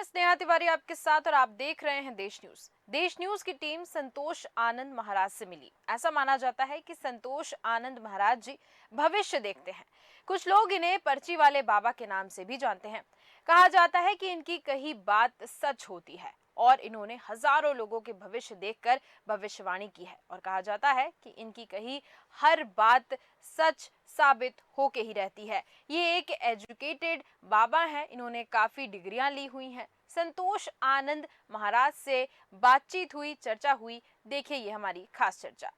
स्नेहा तिवारी आपके साथ और आप देख रहे हैं देश न्यूज। देश न्यूज की टीम संतोष आनंद महाराज से मिली। ऐसा माना जाता है कि संतोष आनंद महाराज जी भविष्य देखते हैं। कुछ लोग इन्हें पर्ची वाले बाबा के नाम से भी जानते हैं। कहा जाता है कि इनकी कही बात सच होती है और इन्होंने हजारों लोगों के भविष्य देखकर भविष्यवाणी की है और कहा जाता है कि इनकी कही हर बात सच साबित होके ही रहती है। ये एक एजुकेटेड बाबा हैं, इन्होंने काफी डिग्रियां ली हुई हैं। संतोष आनंद महाराज से बातचीत हुई, चर्चा हुई। देखिए ये हमारी खास चर्चा।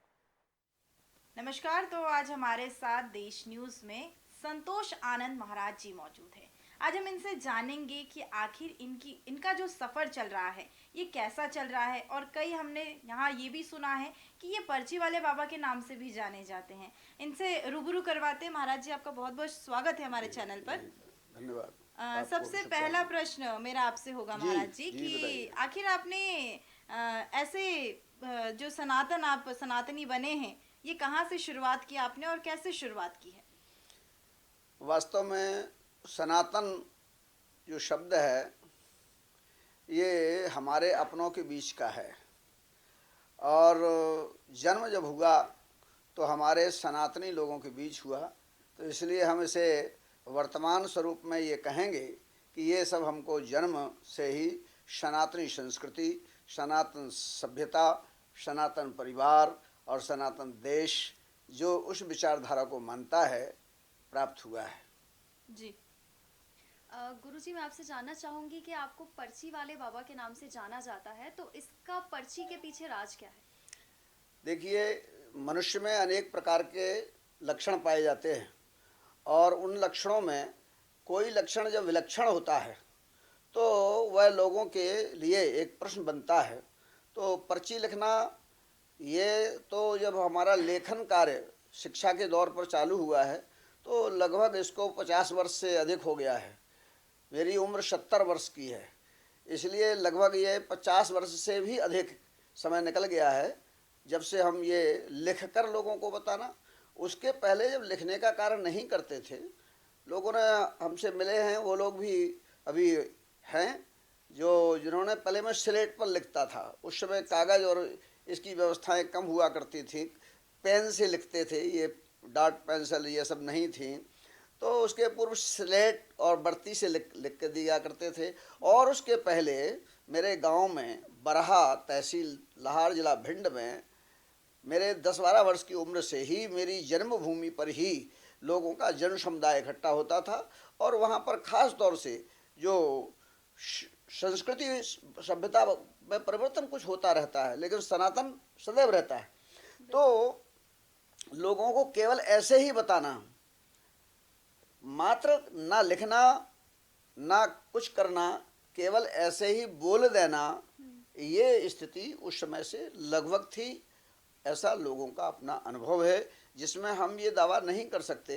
नमस्कार। तो आज हमारे साथ देश न्यूज़ में संतोष आनंद महाराज जी मौजूद हैं। आज हम इनसे जानेंगे कि आखिर इनका जो सफ़र चल रहा है ये कैसा चल रहा है, और कई हमने यहाँ ये भी सुना है कि ये पर्ची वाले बाबा के नाम से भी जाने जाते हैं। इनसे रूबरू करवाते हैं। महाराज जी, आपका बहुत बहुत स्वागत है हमारे चैनल पर। धन्यवाद। सबसे पहला प्रश्न मेरा आपसे होगा महाराज जी कि बताइए। आखिर आपने ऐसे जो आप सनातनी बने हैं, ये कहाँ से शुरुआत की आपने और कैसे शुरुआत की है? वास्तव में सनातन जो शब्द है ये हमारे अपनों के बीच का है, और जन्म जब हुआ तो हमारे सनातनी लोगों के बीच हुआ, तो इसलिए हम इसे वर्तमान स्वरूप में ये कहेंगे कि ये सब हमको जन्म से ही सनातनी संस्कृति, सनातन सभ्यता, सनातन परिवार और सनातन देश जो उस विचारधारा को मानता है प्राप्त हुआ है। जी। गुरुजी, मैं आपसे जानना चाहूँगी कि आपको पर्ची वाले बाबा के नाम से जाना जाता है, तो इसका पर्ची के पीछे राज क्या है? देखिए, मनुष्य में अनेक प्रकार के लक्षण पाए जाते हैं, और उन लक्षणों में कोई लक्षण जब विलक्षण होता है तो वह लोगों के लिए एक प्रश्न बनता है। तो पर्ची लिखना, ये तो जब हमारा लेखन कार्य शिक्षा के दौर पर चालू हुआ है तो लगभग इसको 50 वर्ष से अधिक हो गया है। मेरी उम्र 70 वर्ष की है, इसलिए लगभग ये 50 वर्ष से भी अधिक समय निकल गया है जब से हम ये लिख कर लोगों को बताना। उसके पहले जब लिखने का कार्य नहीं करते थे, लोगों ने हमसे मिले हैं, वो लोग भी अभी हैं जिन्होंने पहले मैं स्लेट पर लिखता था। उस समय कागज़ और इसकी व्यवस्थाएं कम हुआ करती थी, पेन से लिखते थे, ये डॉट पेंसिल ये सब नहीं थी। तो उसके पूर्व स्लेट और बर्ती से लिख के दिया करते थे। और उसके पहले मेरे गांव में बरहा, तहसील लाहार, जिला भिंड में मेरे 10-12 वर्ष की उम्र से ही मेरी जन्मभूमि पर ही लोगों का जन समुदाय इकट्ठा होता था, और वहाँ पर खास तौर से जो संस्कृति सभ्यता में परिवर्तन कुछ होता रहता है लेकिन सनातन सदैव रहता है। तो लोगों को केवल ऐसे ही बताना, मात्र ना लिखना ना कुछ करना, केवल ऐसे ही बोल देना, ये स्थिति उस समय से लगभग थी। ऐसा लोगों का अपना अनुभव है, जिसमें हम ये दावा नहीं कर सकते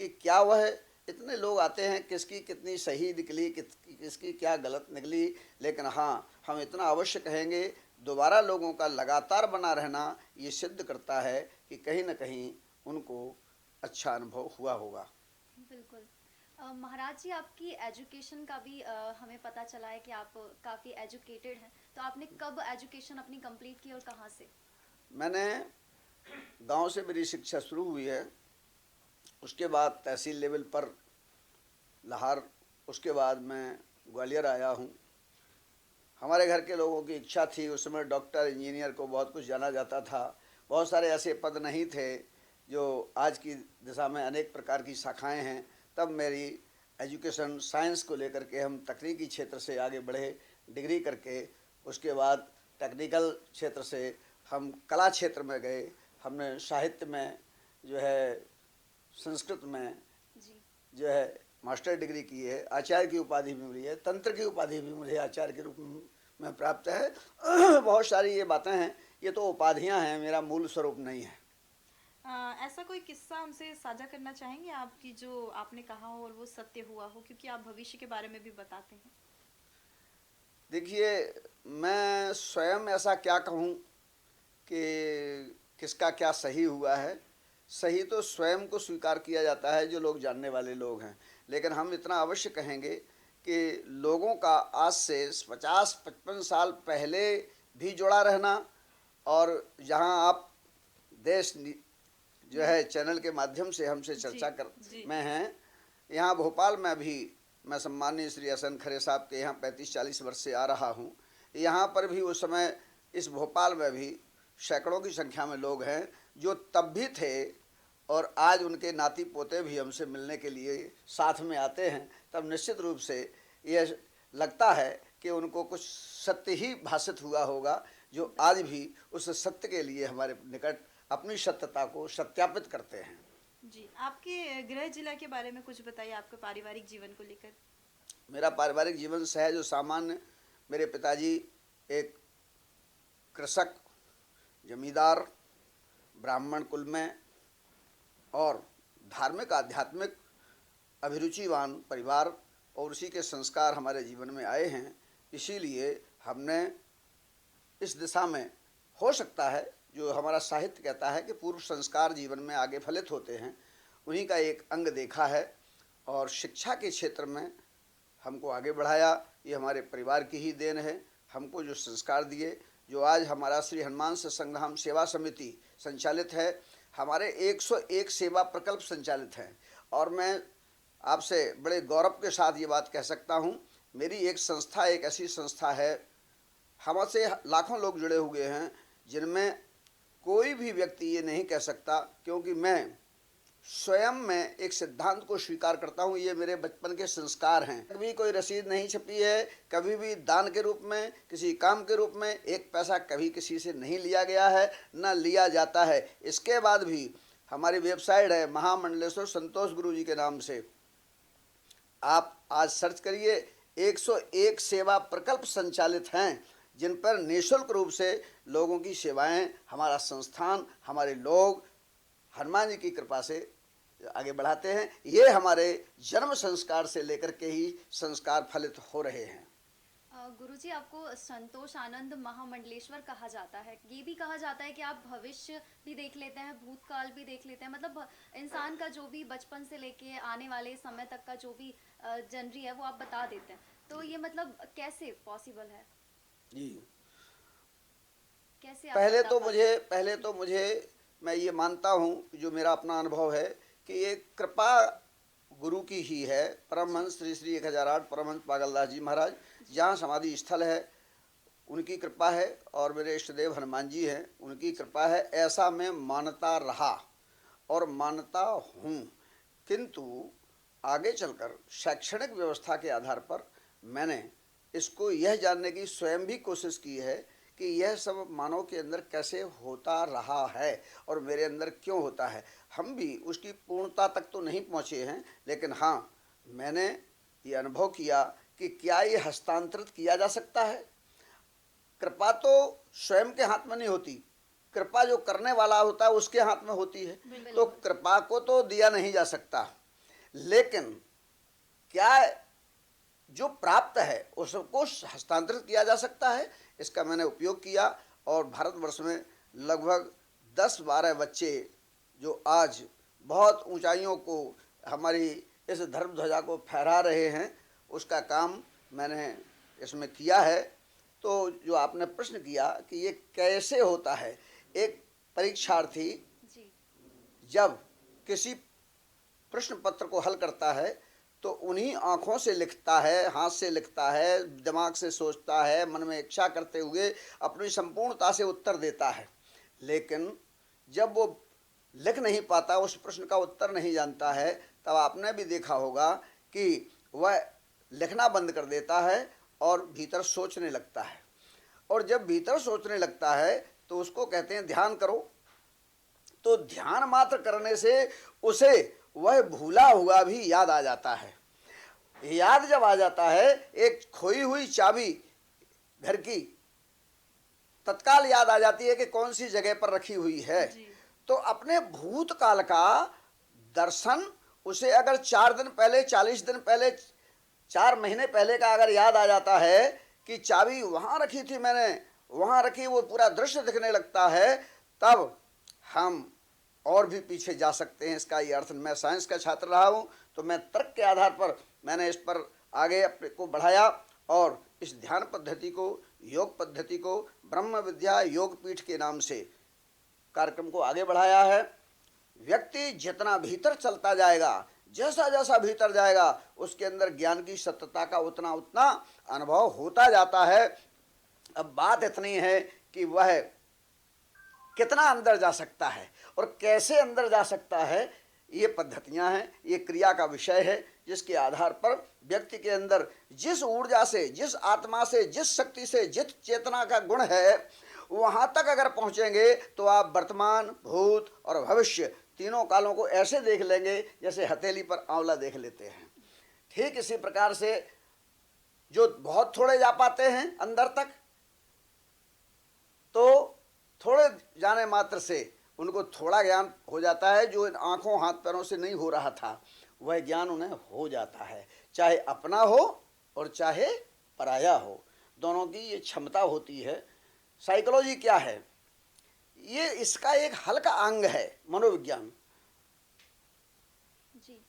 कि क्या वह इतने लोग आते हैं किसकी कितनी सही निकली, किसकी क्या गलत निकली। लेकिन हाँ, हम इतना अवश्य कहेंगे, दोबारा लोगों का लगातार बना रहना ये सिद्ध करता है कि कहीं न कहीं उनको अच्छा अनुभव हुआ होगा। बिल्कुल। महाराज जी, आपकी एजुकेशन का भी हमें पता चला है कि आप काफ़ी एजुकेटेड हैं, तो आपने कब एजुकेशन अपनी कंप्लीट की और कहाँ से? मैंने गांव से मेरी शिक्षा शुरू हुई है, उसके बाद तहसील लेवल पर लाहौर, उसके बाद मैं ग्वालियर आया हूँ। हमारे घर के लोगों की इच्छा थी, उस समय डॉक्टर इंजीनियर को बहुत कुछ जाना जाता था, बहुत सारे ऐसे पद नहीं थे जो आज की दिशा में अनेक प्रकार की शाखाएं हैं। तब मेरी एजुकेशन साइंस को लेकर के हम तकनीकी क्षेत्र से आगे बढ़े, डिग्री करके। उसके बाद टेक्निकल क्षेत्र से हम कला क्षेत्र में गए। हमने साहित्य में जो है, संस्कृत में जी। जो है मास्टर डिग्री की है, आचार्य की उपाधि भी मिली है, तंत्र की उपाधि भी मुझे आचार्य के रूप में प्राप्त है। बहुत सारी ये बातें हैं, ये तो उपाधियां हैं, मेरा मूल स्वरूप नहीं है। ऐसा कोई किस्सा हमसे साझा करना चाहेंगे आपकी, जो आपने कहा हो और वो सत्य हुआ हो, क्योंकि आप भविष्य के बारे में भी बताते हैं। देखिए, मैं स्वयं ऐसा क्या कहूँ कि किसका क्या सही हुआ है। सही तो स्वयं को स्वीकार किया जाता है जो लोग जानने वाले लोग हैं, लेकिन हम इतना अवश्य कहेंगे कि लोगों का आज से 50-55 साल पहले भी जुड़ा रहना, और जहां आप देश जो है चैनल के माध्यम से हमसे चर्चा कर में हैं, यहाँ भोपाल में भी मैं सम्माननीय श्री हसन खरे साहब के यहाँ 35-40 वर्ष से आ रहा हूँ। यहाँ पर भी उस समय इस भोपाल में भी सैकड़ों की संख्या में लोग हैं जो तब भी थे, और आज उनके नाती पोते भी हमसे मिलने के लिए साथ में आते हैं। तब निश्चित रूप से यह लगता है कि उनको कुछ सत्य ही भाषित हुआ होगा, जो आज भी उस सत्य के लिए हमारे निकट अपनी सत्यता को सत्यापित करते हैं। जी, आपके गृह जिला के बारे में कुछ बताइए, आपके पारिवारिक जीवन को लेकर। मेरा पारिवारिक जीवन सहज और सामान्य। मेरे पिताजी एक कृषक, जमींदार, ब्राह्मण कुल में और धार्मिक आध्यात्मिक अभिरुचिवान परिवार, और उसी के संस्कार हमारे जीवन में आए हैं। इसीलिए हमने इस दिशा में, हो सकता है जो हमारा साहित्य कहता है कि पूर्व संस्कार जीवन में आगे फलित होते हैं, उन्हीं का एक अंग देखा है। और शिक्षा के क्षेत्र में हमको आगे बढ़ाया, ये हमारे परिवार की ही देन है। हमको जो संस्कार दिए, जो आज हमारा श्री हनुमान संग्राम सेवा समिति संचालित है, हमारे 101 सेवा प्रकल्प संचालित हैं। और मैं आपसे बड़े गौरव के साथ ये बात कह सकता हूँ, मेरी एक संस्था एक ऐसी संस्था है, हमसे लाखों लोग जुड़े हुए हैं, जिनमें कोई भी व्यक्ति ये नहीं कह सकता, क्योंकि मैं स्वयं में एक सिद्धांत को स्वीकार करता हूँ, ये मेरे बचपन के संस्कार हैं। कभी कोई रसीद नहीं छपी है, कभी भी दान के रूप में, किसी काम के रूप में एक पैसा कभी किसी से नहीं लिया गया है, न लिया जाता है। इसके बाद भी हमारी वेबसाइट है महामंडलेश्वर संतोष गुरु जी के नाम से, आप आज सर्च करिए। 101 सेवा प्रकल्प संचालित हैं, जिन पर निःशुल्क रूप से लोगों की सेवाएं हमारा संस्थान, हमारे लोग हनुमान जी की कृपा से आगे बढ़ाते हैं। ये हमारे जन्म संस्कार से लेकर के ही संस्कार फलित हो रहे हैं। गुरुजी, आपको संतोष आनंद महामंडलेश्वर कहा जाता है। ये भी कहा जाता है कि आप भविष्य भी देख लेते हैं, भूतकाल भी देख लेते हैं, मतलब इंसान का जो भी बचपन से लेके आने वाले समय तक का जो भी जनरी है वो आप बता देते हैं। तो ये मतलब कैसे पॉसिबल है जी, कैसे आप पहले तो मुझे मैं ये मानता हूँ, जो मेरा अपना अनुभव है, कि ये कृपा गुरु की ही है। परमहंस श्री श्री 1008 परमहंस पागलदास जी महाराज जहाँ समाधि स्थल है, उनकी कृपा है, और मेरे इष्टदेव हनुमान जी हैं, उनकी कृपा है। ऐसा मैं मानता रहा और मानता हूँ। किंतु आगे चलकर शैक्षणिक व्यवस्था के आधार पर मैंने इसको यह जानने की स्वयं भी कोशिश की है कि यह सब मानव के अंदर कैसे होता रहा है और मेरे अंदर क्यों होता है। हम भी उसकी पूर्णता तक तो नहीं पहुँचे हैं, लेकिन हाँ, मैंने ये अनुभव किया कि क्या ये हस्तांतरित किया जा सकता है। कृपा तो स्वयं के हाथ में नहीं होती, कृपा जो करने वाला होता है उसके हाथ में होती है। तो कृपा को तो दिया नहीं जा सकता, लेकिन क्या जो प्राप्त है उसको हस्तांतरित किया जा सकता है। इसका मैंने उपयोग किया, और भारतवर्ष में लगभग 10-12 बच्चे जो आज बहुत ऊंचाइयों को, हमारी इस धर्म ध्वजा को फहरा रहे हैं, उसका काम मैंने इसमें किया है। तो जो आपने प्रश्न किया कि ये कैसे होता है, एक परीक्षार्थी जब किसी प्रश्न पत्र को हल करता है तो उन्हीं आँखों से लिखता है, हाथ से लिखता है, दिमाग से सोचता है, मन में इच्छा करते हुए अपनी संपूर्णता से उत्तर देता है। लेकिन जब वो लिख नहीं पाता, उस प्रश्न का उत्तर नहीं जानता है, तब आपने भी देखा होगा कि वह लिखना बंद कर देता है और भीतर सोचने लगता है। और जब भीतर सोचने लगता है तो उसको कहते हैं ध्यान करो। तो ध्यान मात्र करने से उसे वह भूला हुआ भी याद आ जाता है। याद जब आ जाता है, एक खोई हुई चाबी घर की तत्काल याद आ जाती है कि कौन सी जगह पर रखी हुई है। तो अपने भूतकाल का दर्शन उसे अगर 4 दिन पहले, 40 दिन पहले, 4 महीने पहले का अगर याद आ जाता है कि चाबी वहाँ रखी थी, मैंने वहाँ रखी, वो पूरा दृश्य दिखने लगता है, तब हम और भी पीछे जा सकते हैं। इसका ये अर्थ, मैं साइंस का छात्र रहा हूँ, तो मैं तर्क के आधार पर मैंने इस पर आगे अपने को बढ़ाया और इस ध्यान पद्धति को, योग पद्धति को ब्रह्म विद्या योग पीठ के नाम से कार्यक्रम को आगे बढ़ाया है। व्यक्ति जितना भीतर चलता जाएगा, जैसा जैसा भीतर जाएगा, उसके अंदर ज्ञान की सत्यता का उतना उतना अनुभव होता जाता है। अब बात इतनी है कि वह कितना अंदर जा सकता है और कैसे अंदर जा सकता है, ये पद्धतियां हैं, ये क्रिया का विषय है, जिसके आधार पर व्यक्ति के अंदर जिस ऊर्जा से, जिस आत्मा से, जिस शक्ति से, जिस चेतना का गुण है, वहां तक अगर पहुंचेंगे तो आप वर्तमान, भूत और भविष्य तीनों कालों को ऐसे देख लेंगे जैसे हथेली पर आंवला देख लेते हैं। ठीक इसी प्रकार से जो बहुत थोड़े जा पाते हैं अंदर तक, तो थोड़े जाने मात्र से उनको थोड़ा ज्ञान हो जाता है। जो आंखों हाथ पैरों से नहीं हो रहा था, वह ज्ञान उन्हें हो जाता है, चाहे अपना हो और चाहे पराया हो, दोनों की ये क्षमता होती है। साइकोलॉजी क्या है? ये इसका एक हल्का अंग है, मनोविज्ञान।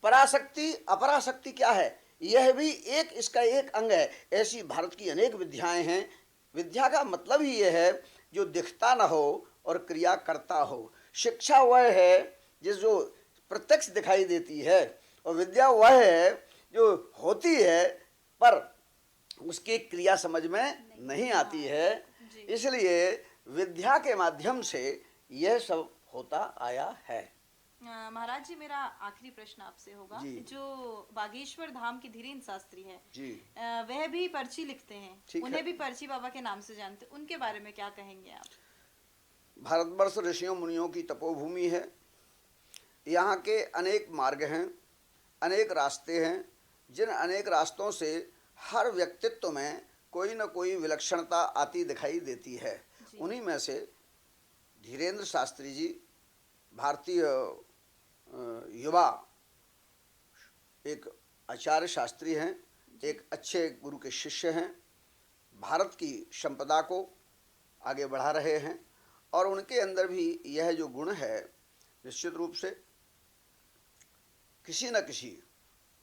पराशक्ति अपराशक्ति क्या है? यह भी एक इसका एक अंग है। ऐसी भारत की अनेक विद्याएं हैं। विद्या का मतलब ही यह है जो दिखता न हो और क्रिया करता हो। शिक्षा वह है जो प्रत्यक्ष दिखाई देती है, और विद्या वह है जो होती है पर उसकी क्रिया समझ में नहीं आती है। इसलिए विद्या के माध्यम से यह सब होता आया है। महाराज जी, मेरा आखिरी प्रश्न आपसे होगा। जो बागेश्वर धाम के धीरेन्द्र शास्त्री है जी, वह भी पर्ची लिखते हैं, उन्हें है। भी पर्ची बाबा के नाम से जानते, उनके बारे में क्या कहेंगे आप? भारतवर्ष ऋषियों मुनियों की तपोभूमि है। यहाँ के अनेक मार्ग हैं, अनेक रास्ते हैं, जिन अनेक रास्तों से हर व्यक्तित्व में कोई न कोई विलक्षणता आती दिखाई देती है। उन्हीं में से धीरेन्द्र शास्त्री जी भारतीय युवा एक आचार्य शास्त्री हैं, एक अच्छे गुरु के शिष्य हैं, भारत की संपदा को आगे बढ़ा रहे हैं, और उनके अंदर भी यह जो गुण है, निश्चित रूप से किसी न किसी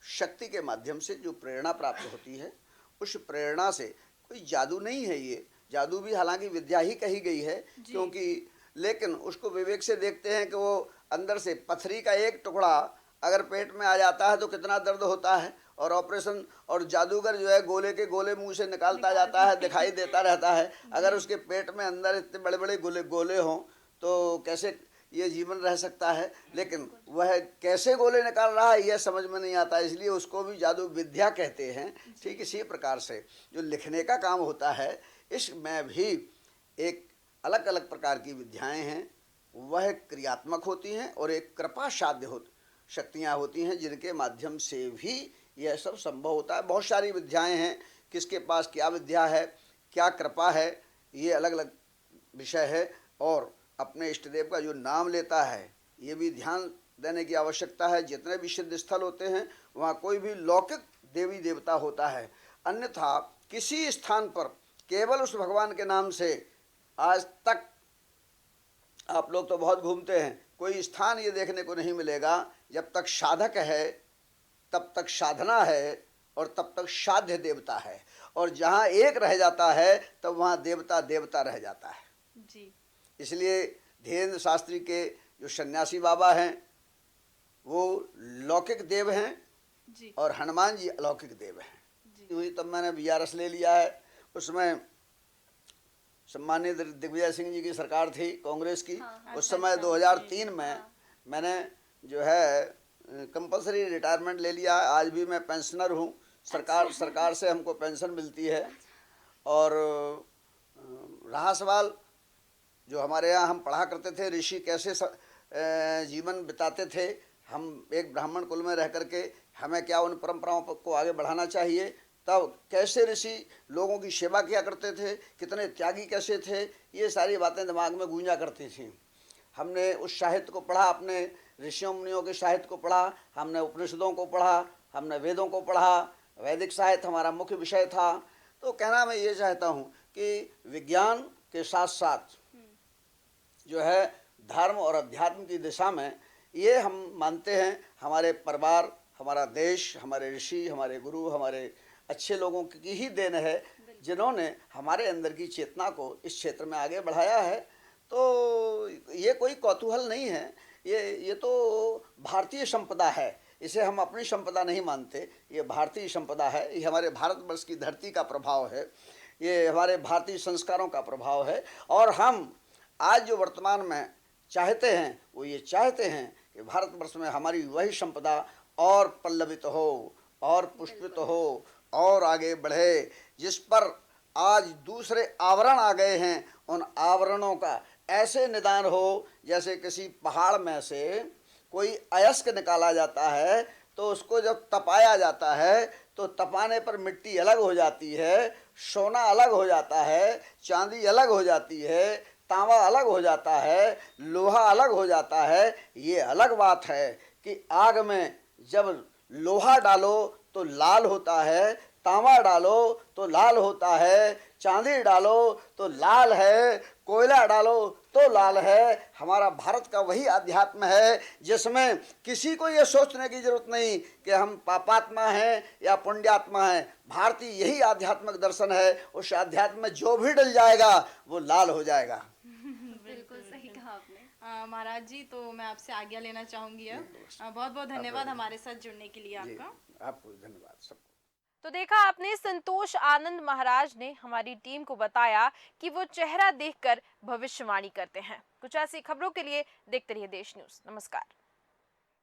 शक्ति के माध्यम से जो प्रेरणा प्राप्त होती है, उस प्रेरणा से, कोई जादू नहीं है ये, जादू भी हालांकि विद्या ही कही गई है, क्योंकि लेकिन उसको विवेक से देखते हैं कि वो अंदर से पथरी का एक टुकड़ा अगर पेट में आ जाता है तो कितना दर्द होता है, और ऑपरेशन, और जादूगर जो है गोले के गोले मुंह से निकालता जाता है, दिखाई देता रहता है। अगर उसके पेट में अंदर इतने बड़े बड़े गोले हों तो कैसे ये जीवन रह सकता है, लेकिन वह कैसे गोले निकाल रहा है यह समझ में नहीं आता, इसलिए उसको भी जादू विद्या कहते हैं। ठीक इसी प्रकार से जो लिखने का काम होता है, इसमें भी एक अलग अलग प्रकार की विद्याएं हैं, वह क्रियात्मक होती हैं, और एक कृपा साध्य शक्तियाँ होती हैं, जिनके माध्यम से भी यह सब संभव होता है। बहुत सारी विद्याएं हैं, किसके पास क्या विद्या है, क्या कृपा है, ये अलग अलग विषय है। और अपने इष्ट देव का जो नाम लेता है, ये भी ध्यान देने की आवश्यकता है। जितने भी सिद्ध स्थल होते हैं, वहाँ कोई भी लौकिक देवी देवता होता है, अन्यथा किसी स्थान पर केवल उस भगवान के नाम से आज तक, आप लोग तो बहुत घूमते हैं, कोई स्थान ये देखने को नहीं मिलेगा जब तक साधक है तब तक साधना है, और तब तक साध्य देवता है, और जहाँ एक रह जाता है तब वहाँ देवता देवता रह जाता है जी। इसलिए धीरेन्द्र शास्त्री के जो सन्यासी बाबा हैं वो लौकिक देव हैं जी, और हनुमान जी अलौकिक देव हैं। हुई तब मैंने BRS ले लिया है। उसमें सम्मानित दिग्विजय सिंह जी की सरकार थी, कांग्रेस की। उस समय 2003 में मैंने जो है कंपलसरी रिटायरमेंट ले लिया है। आज भी मैं पेंशनर हूँ, सरकार से हमको पेंशन मिलती है। और रहा सवाल जो हमारे यहाँ हम पढ़ा करते थे, ऋषि कैसे जीवन बिताते थे, हम एक ब्राह्मण कुल में रह करके हमें क्या उन परंपराओं को आगे बढ़ाना चाहिए, तब कैसे ऋषि लोगों की सेवा किया करते थे, कितने त्यागी कैसे थे, ये सारी बातें दिमाग में गूंजा करती थी। हमने उस साहित्य को पढ़ा, अपने ऋषियों मुनियों के साहित्य को पढ़ा, हमने उपनिषदों को पढ़ा, हमने वेदों को पढ़ा, वैदिक साहित्य हमारा मुख्य विषय था। तो कहना मैं ये चाहता हूँ कि विज्ञान के साथ साथ जो है धर्म और अध्यात्म की दिशा में ये हम मानते हैं, हमारे परिवार, हमारा देश, हमारे ऋषि, हमारे गुरु, हमारे अच्छे लोगों की ही देन है, जिन्होंने हमारे अंदर की चेतना को इस क्षेत्र में आगे बढ़ाया है। तो ये कोई कौतूहल नहीं है, ये तो भारतीय संपदा है। इसे हम अपनी संपदा नहीं मानते, ये भारतीय संपदा है। ये हमारे भारतवर्ष की धरती का प्रभाव है, ये हमारे भारतीय संस्कारों का प्रभाव है। और हम आज जो वर्तमान में चाहते हैं वो ये चाहते हैं कि भारतवर्ष में हमारी वही संपदा और पल्लवित हो और पुष्पित हो और आगे बढ़े, जिस पर आज दूसरे आवरण आ गए हैं। उन आवरणों का ऐसे निदान हो जैसे किसी पहाड़ में से कोई अयस्क निकाला जाता है, तो उसको जब तपाया जाता है तो तपाने पर मिट्टी अलग हो जाती है, सोना अलग हो जाता है, चांदी अलग हो जाती है, तांबा अलग हो जाता है, लोहा अलग हो जाता है। ये अलग बात है कि आग में जब लोहा डालो तो लाल होता है, तांबा डालो तो लाल होता है, चांदी डालो तो लाल है, कोयला डालो तो लाल है। हमारा भारत का वही अध्यात्म है जिसमें किसी को ये सोचने की जरूरत नहीं कि हम पापात्मा हैं या पुण्यात्मा हैं। भारतीय यही आध्यात्मिक दर्शन है। उस अध्यात्म में जो भी डल जाएगा वो लाल हो जाएगा। बिल्कुल सही कहा आपने। महाराज जी, तो मैं आपसे आज्ञा लेना चाहूंगी अब। बहुत बहुत धन्यवाद हमारे साथ जुड़ने के लिए आपका। आपको धन्यवाद सबको। तो देखा आपने, संतोष आनंद महाराज ने हमारी टीम को बताया कि वो चेहरा देखकर भविष्यवाणी करते हैं। कुछ ऐसी खबरों के लिए देखते रहिए देश न्यूज। नमस्कार।